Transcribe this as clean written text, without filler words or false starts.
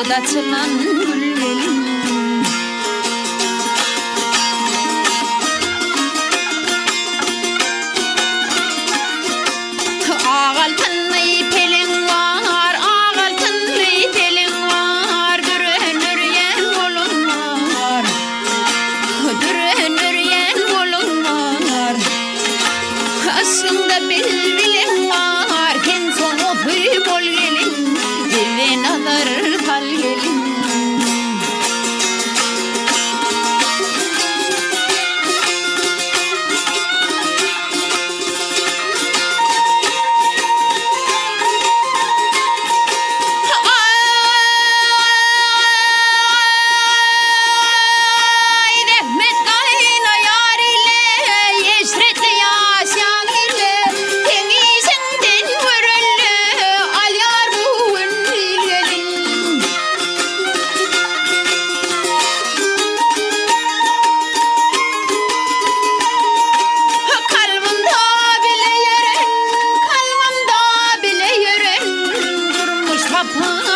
bağda açılan gül gelin. Ağaltınlı pelin var, ağaltınlı pelin var, dürünüryen olun var, dürünüryen olun var. Aslında bilbilin var, ken sonu bol gelin, deve nazar kal gelin. Papa